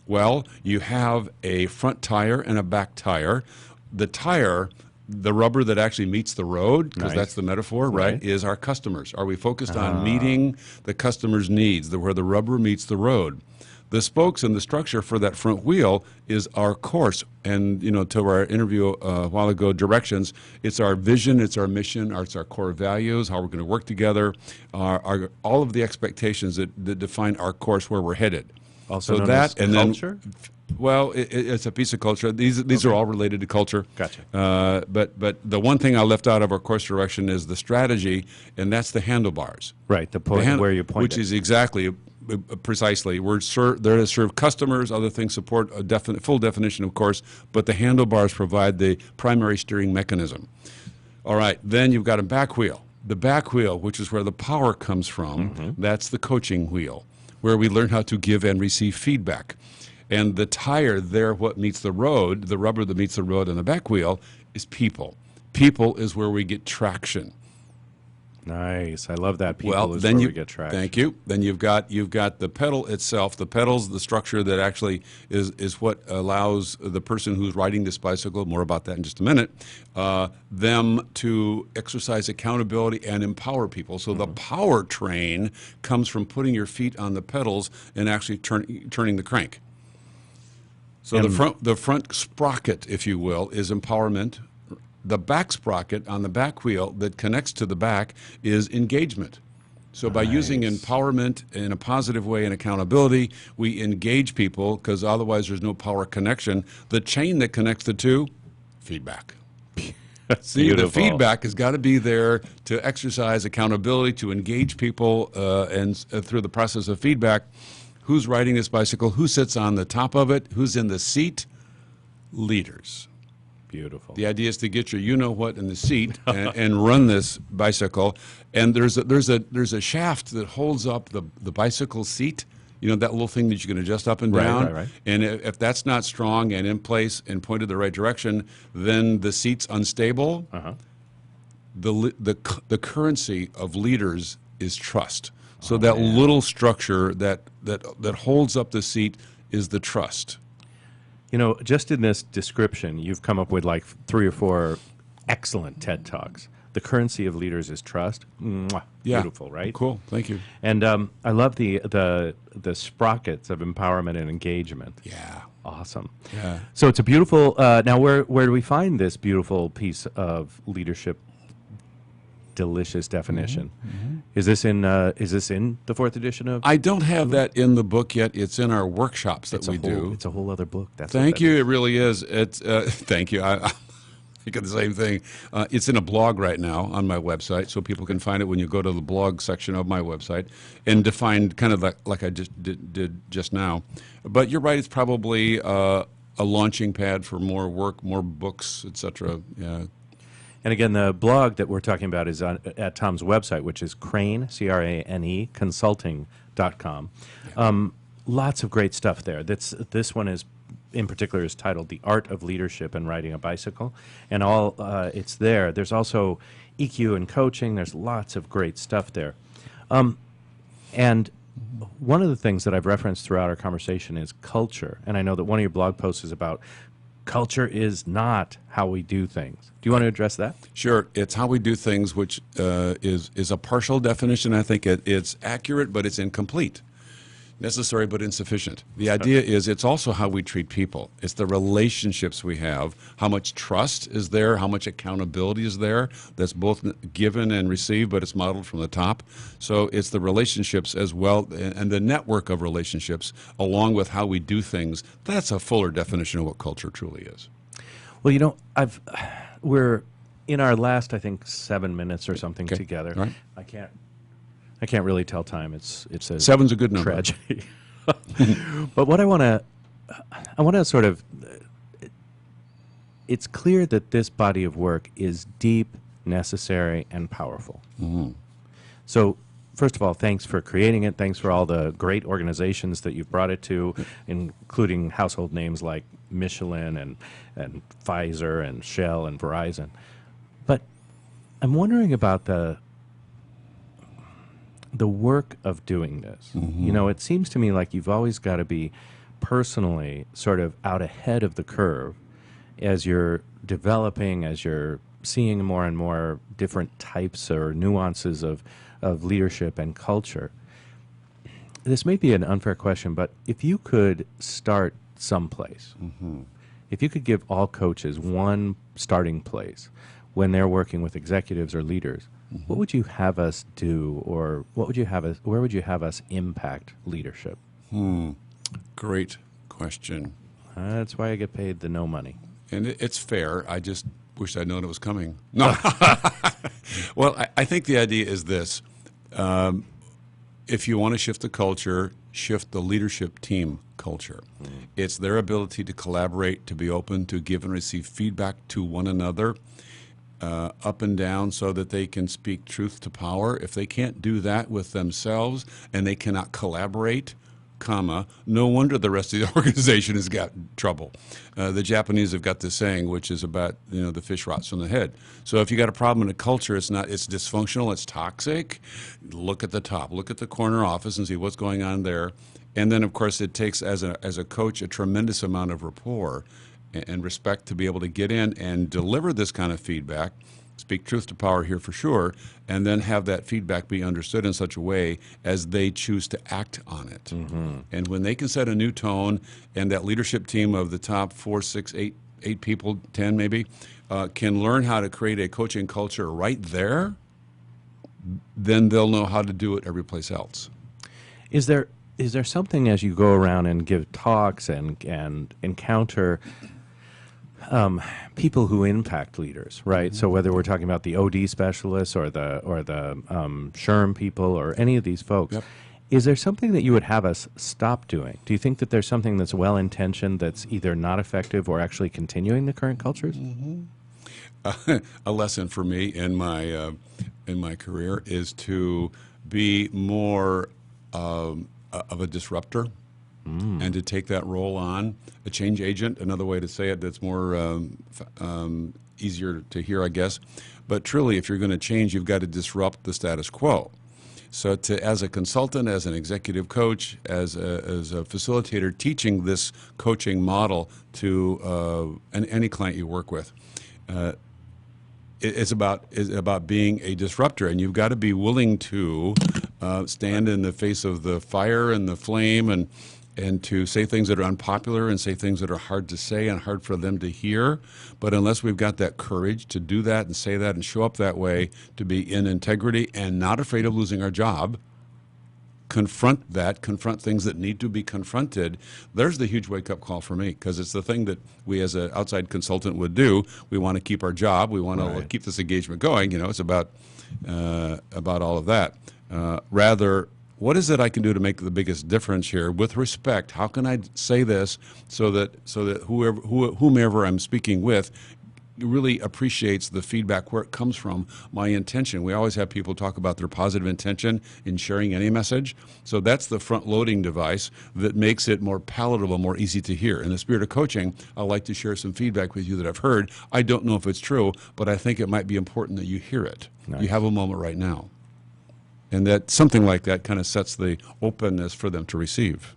Well, you have a front tire and a back tire. The tire, the rubber that actually meets the road, because Nice. that's the metaphor, right, Right. is our customers. Are we focused on meeting the customer's needs, where the rubber meets the road? The spokes and the structure for that front wheel is our course. And, to our interview a while ago, directions, it's our vision, it's our mission, it's our core values, how we're going to work together, all of the expectations that define our course, where we're headed. Also so known that as and culture? Well, it's a piece of culture. These are all related to culture. Gotcha. But the one thing I left out of our course direction is the strategy, and that's the handlebars. Right, the point where you point which it. is exactly, precisely. We're there to serve customers. Other things support a full definition, of course, but the handlebars provide the primary steering mechanism. All right, then you've got a back wheel. The back wheel, which is where the power comes from, that's the coaching wheel, where we learn how to give and receive feedback. And the tire there, what meets the road, the rubber that meets the road on the back wheel, is people. People is where we get traction. Nice. I love that. People Well, is then where you we get traction. Thank you. Then you've got the pedal itself. The pedal's the structure that actually is what allows the person who's riding this bicycle, more about that in just a minute, them to exercise accountability and empower people. So the power train comes from putting your feet on the pedals and actually turning the crank. So the front sprocket, if you will, is empowerment. The back sprocket on the back wheel that connects to the back is engagement. So by using empowerment in a positive way and accountability, we engage people, because otherwise there's no power connection. The chain that connects the two, feedback. See, the Beautiful. feedback has got to be there to exercise accountability, to engage people, and through the process of feedback, who's riding this bicycle, who sits on the top of it, who's in the seat? Leaders. Beautiful. The idea is to get your you-know-what in the seat and run this bicycle. And there's a shaft that holds up the bicycle seat. That little thing that you can adjust up and down. Right. And if that's not strong and in place and pointed the right direction, then the seat's unstable. The currency of leaders is trust. So that little structure that holds up the seat is the trust. Just in this description, you've come up with like 3 or 4 excellent TED Talks. The currency of leaders is trust. Mwah. Yeah. Beautiful, right? Cool. Thank you. And I love the sprockets of empowerment and engagement. Yeah. Awesome. Yeah. So it's a beautiful. Now, where do we find this beautiful piece of leadership? Delicious definition. Is this in the 4th edition of? I don't have that in the book yet. It's in our workshops that we do. It's a whole other book. That's what Thank that you. is. It really is. It's thank you. I think of the same thing. It's in a blog right now on my website, so people can find it when you go to the blog section of my website and define kind of like I just did just now. But you're right. It's probably a launching pad for more work, more books, etc. Yeah. And again, the blog that we're talking about is at Tom's website, which is Crane, C-R-A-N-E, consulting.com. Lots of great stuff there. This one is, in particular, is titled The Art of Leadership and Riding a Bicycle. And it's there. There's also EQ and coaching. There's lots of great stuff there. And one of the things that I've referenced throughout our conversation is culture. And I know that one of your blog posts is about culture is not how we do things. Do you want to address that? Sure. It's how we do things, which is a partial definition. I think it's accurate, but it's incomplete. Necessary, but insufficient. The idea is it's also how we treat people. It's the relationships we have, how much trust is there, how much accountability is there. That's both given and received, but it's modeled from the top. So it's the relationships as well, and the network of relationships, along with how we do things. That's a fuller definition of what culture truly is. Well, we're in our last, I think, 7 minutes or something Okay. together. All right. I can't really tell time. It's a 7's a good number. tragedy. But what I want to sort of, it's clear that this body of work is deep, necessary, and powerful. So, first of all, thanks for creating it. Thanks for all the great organizations that you've brought it to, including household names like Michelin and Pfizer and Shell and Verizon. But I'm wondering about the work of doing this. It seems to me like you've always got to be personally sort of out ahead of the curve as you're developing, as you're seeing more and more different types or nuances of leadership and culture, this may be an unfair question, but if you could start someplace, if you could give all coaches one starting place when they're working with executives or leaders, what would you have us do, or what would you have us, where would you have us impact leadership? Great question. That's why I get paid the no money. And it's fair. I just wish I'd known it was coming. No. Well, I think the idea is this. If you want to shift the culture, shift the leadership team culture. It's their ability to collaborate, to be open, to give and receive feedback to one another, up and down, so that they can speak truth to power. If they can't do that with themselves and they cannot collaborate, no wonder the rest of the organization has got trouble. The Japanese have got this saying, which is about, the fish rots from the head. So if you got a problem in a culture, it's dysfunctional, it's toxic, look at the top, look at the corner office and see what's going on there. And then, of course, it takes, as a coach, a tremendous amount of rapport and respect to be able to get in and deliver this kind of feedback, speak truth to power here for sure, and then have that feedback be understood in such a way as they choose to act on it. And when they can set a new tone, and that leadership team of the top 4, 6, 8 people, 10 maybe, can learn how to create a coaching culture right there, then they'll know how to do it every place else. Is there something, as you go around and give talks and encounter people who impact leaders, right? So whether we're talking about the OD specialists or the SHRM people or any of these folks, is there something that you would have us stop doing? Do you think that there's something that's well-intentioned that's either not effective or actually continuing the current cultures? A lesson for me in my career is to be more of a disruptor. And to take that role on, a change agent, another way to say it that's more easier to hear, I guess. But truly, if you're going to change, you've got to disrupt the status quo. So as a consultant, as an executive coach, as a facilitator, teaching this coaching model to any client you work with, it's about being a disruptor, and you've got to be willing to stand in the face of the fire and the flame, and to say things that are unpopular and say things that are hard to say and hard for them to hear. But unless we've got that courage to do that and say that and show up that way, to be in integrity and not afraid of losing our job, confront things that need to be confronted, there's the huge wake-up call for me, because it's the thing that we as an outside consultant would do. We want to keep our job. We want to keep this engagement going. It's about all of that. Rather, what is it I can do to make the biggest difference here with respect? How can I say this so that whomever I'm speaking with really appreciates the feedback, where it comes from, my intention. We always have people talk about their positive intention in sharing any message. So that's the front-loading device that makes it more palatable, more easy to hear. In the spirit of coaching, I'd like to share some feedback with you that I've heard. I don't know if it's true, but I think it might be important that you hear it. Nice. You have a moment right now. And that something like that kind of sets the openness for them to receive.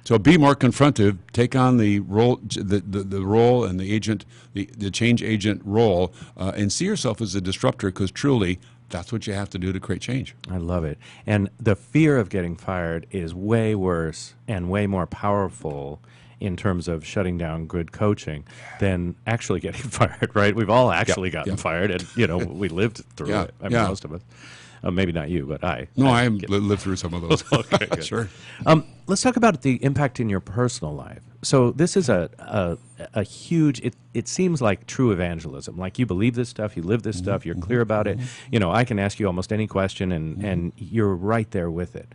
So be more confrontive. Take on the role, the role and the agent, the change agent role, and see yourself as a disruptor. Because truly, that's what you have to do to create change. I love it. And the fear of getting fired is way worse and way more powerful in terms of shutting down good coaching than actually getting fired. Right? We've all actually gotten fired, and we lived through it. I mean, most of us. Maybe not you, but I. No, I lived through some of those. Okay, good. Sure. Let's talk about the impact in your personal life. So this is a huge, it seems like true evangelism. Like you believe this stuff, you live this stuff, you're clear about it. I can ask you almost any question and you're right there with it.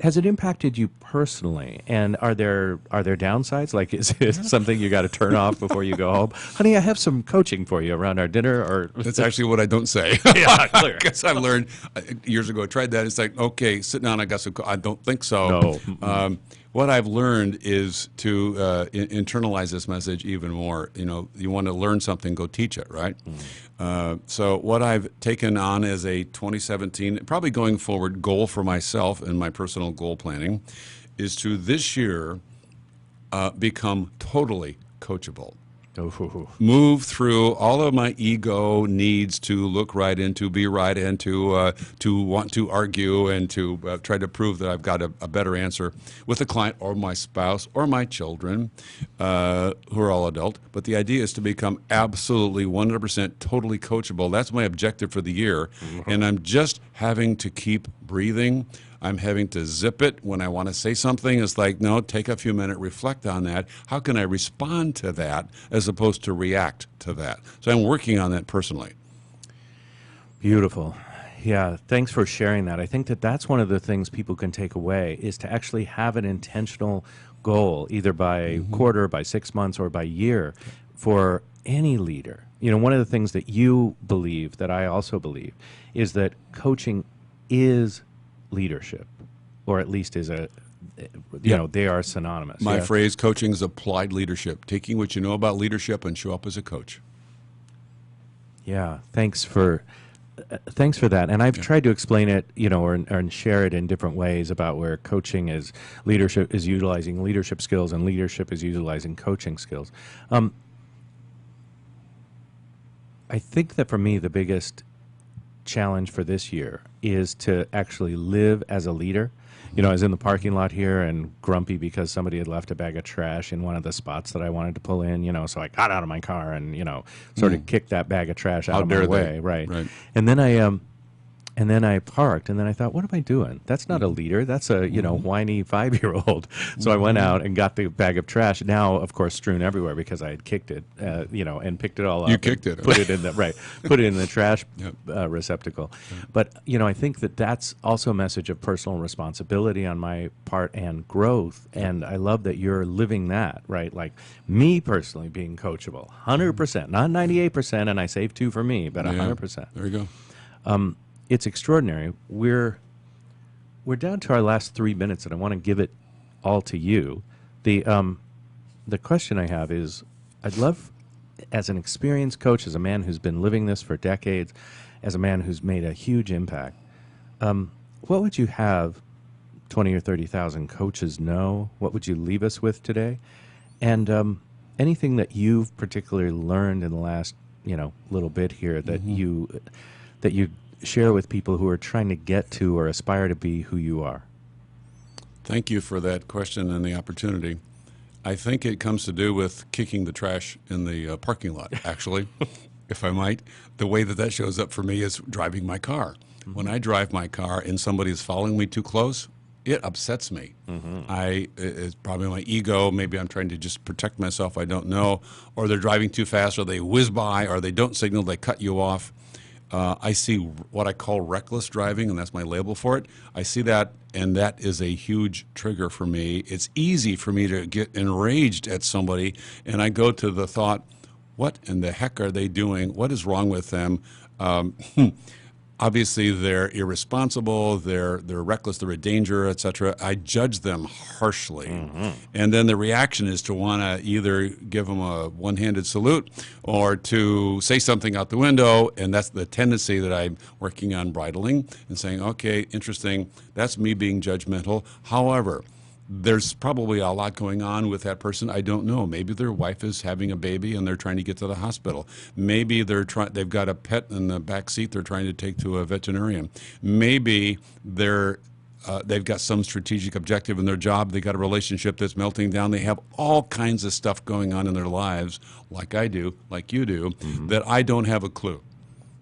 Has it impacted you personally? And are there downsides? Like, is it something you got to turn off before you go home? Honey, I have some coaching for you around our dinner. Or that's actually what I don't say. Yeah, clear. Because I learned years ago. I tried that. It's like, okay, sit down. I got some. I don't think so. No. What I've learned is to internalize this message even more. You want to learn something, go teach it, right? So what I've taken on as a 2017, probably going forward, goal for myself and my personal goal planning is to this year become totally coachable. move through all of my ego needs to look right and to be right and to want to argue and to try to prove that I've got a better answer with a client or my spouse or my children, who are all adult. But the idea is to become absolutely 100% totally coachable. That's my objective for the year. And I'm just having to keep breathing. I'm having to zip it when I want to say something. It's like, no, take a few minutes, reflect on that. How can I respond to that as opposed to react to that? So I'm working on that personally. Beautiful. Yeah, thanks for sharing that. I think that that's one of the things people can take away is to actually have an intentional goal, either by quarter, by 6 months, or by year for any leader. You know, one of the things that you believe, that I also believe, is that coaching is leadership, or at least is you know, they are synonymous. My phrase, coaching is applied leadership, taking what you know about leadership and show up as a coach. Yeah, thanks for that. And I've tried to explain it, you know, or share it in different ways about where coaching is leadership, is utilizing leadership skills, and leadership is utilizing coaching skills. I think that for me, the biggest challenge for this year is to actually live as a leader. You know, I was in the parking lot here and grumpy because somebody had left a bag of trash in one of the spots that I wanted to pull in, you know, so I got out of my car and, you know, sort of kicked that bag of trash out of my way. Right. And then I parked, and then I thought, what am I doing? That's not a leader. That's a, you know, whiny 5-year-old. So I went out and got the bag of trash, now, of course, strewn everywhere because I had kicked it, you know, and picked it all up. You kicked it. Put it in the, put it in the trash receptacle. But, you know, I think that that's also a message of personal responsibility on my part and growth. And I love that you're living that, right? Like me personally being coachable, 100%, not 98%, and I save 2 for me, but 100%. There you go. It's extraordinary. We're down to our last 3 minutes, and I want to give it all to you. The question I have is, I'd love, as an experienced coach, as a man who's been living this for decades, as a man who's made a huge impact, what would you have 20 or 30,000 coaches know? What would you leave us with today? And anything that you've particularly learned in the last, you know, little bit here that you share with people who are trying to get to or aspire to be who you are? Thank you for that question and the opportunity. I think it comes to do with kicking the trash in the parking lot, actually, if I might. The way that shows up for me is driving my car. When I drive my car and somebody is following me too close, it upsets me. It's probably my ego. Maybe I'm trying to just protect myself. I don't know. Or they're driving too fast, or they whiz by, or they don't signal, they cut you off. I see what I call reckless driving, and that's my label for it. I see that, and that is a huge trigger for me. It's easy for me to get enraged at somebody, and I go to the thought, what in the heck are they doing? What is wrong with them? Obviously, they're irresponsible, they're reckless, they're a danger, etc. I judge them harshly. And then the reaction is to want to either give them a one-handed salute or to say something out the window, and that's the tendency that I'm working on bridling and saying, okay, interesting, that's me being judgmental. However, there's probably a lot going on with that person. I don't know. Maybe their wife is having a baby and they're trying to get to the hospital. Maybe they've got a pet in the back seat they're trying to take to a veterinarian. Maybe they've got some strategic objective in their job. They got a relationship that's melting down. They have all kinds of stuff going on in their lives, like I do, like you do, that I don't have a clue.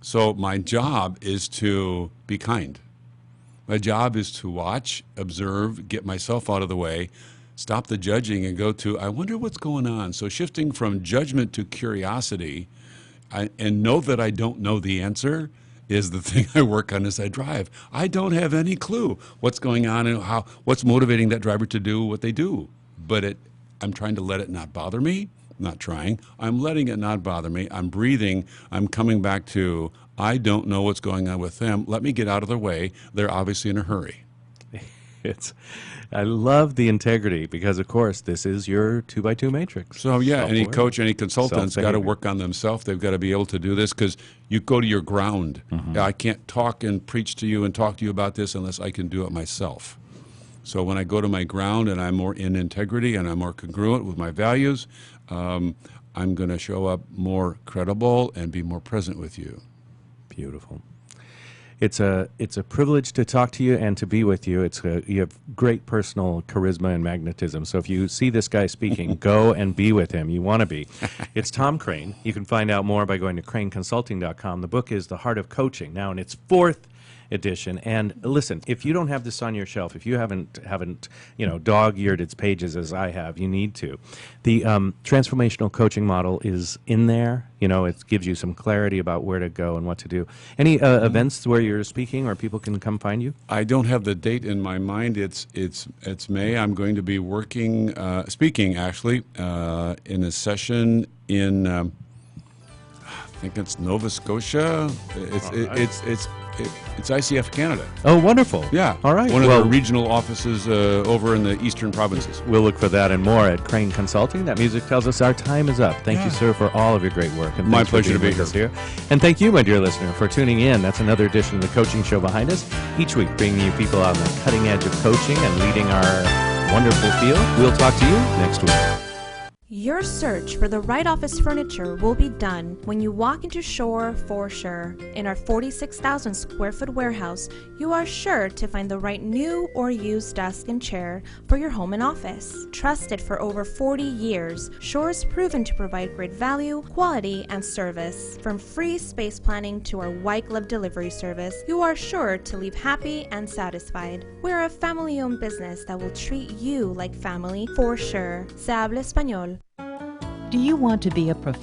So my job is to be kind. My job is to watch, observe, get myself out of the way, stop the judging, and go to, I wonder what's going on. So shifting from judgment to curiosity, and know that I don't know the answer, is the thing I work on as I drive. I don't have any clue what's going on and what's motivating that driver to do what they do. But I'm trying to let it not bother me. Not trying. I'm letting it not bother me. I'm breathing. I'm coming back to, I don't know what's going on with them. Let me get out of their way. They're obviously in a hurry. I love the integrity because, of course, this is your 2x2 matrix. So, yeah, any coach, any consultant's got to work on themselves. They've got to be able to do this because you go to your ground. I can't talk and preach to you and talk to you about this unless I can do it myself. So when I go to my ground and I'm more in integrity and I'm more congruent with my values, I'm going to show up more credible and be more present with you. Beautiful. It's a privilege to talk to you and to be with you. You have great personal charisma and magnetism. So if you see this guy speaking, go and be with him. You want to be. It's Tom Crane. You can find out more by going to craneconsulting.com. The book is The Heart of Coaching, now in its 4th edition. And listen, if you don't have this on your shelf, if you haven't dog-eared its pages as I have, you need to. The transformational coaching model is in there. It gives you some clarity about where to go and what to do. Any events where you're speaking or people can come find you? I don't have the date in my mind. It's May. I'm going to be speaking actually, in a session in I think it's Nova Scotia. It's ICF Canada. Oh, wonderful. Yeah. All right. One of the regional offices over in the eastern provinces. We'll look for that and more at Crane Consulting. That music tells us our time is up. Thank you, sir, for all of your great work. And My thanks for pleasure to being be with us here. And thank you, my dear listener, for tuning in. That's another edition of the Coaching Show behind us. Each week, bringing you people on the cutting edge of coaching and leading our wonderful field. We'll talk to you next week. Your search for the right office furniture will be done when you walk into Shore for sure. In our 46,000 square foot warehouse, you are sure to find the right new or used desk and chair for your home and office. Trusted for over 40 years, Shore is proven to provide great value, quality, and service. From free space planning to our white glove delivery service, you are sure to leave happy and satisfied. We're a family-owned business that will treat you like family for sure. Se habla español. Do you want to be a professional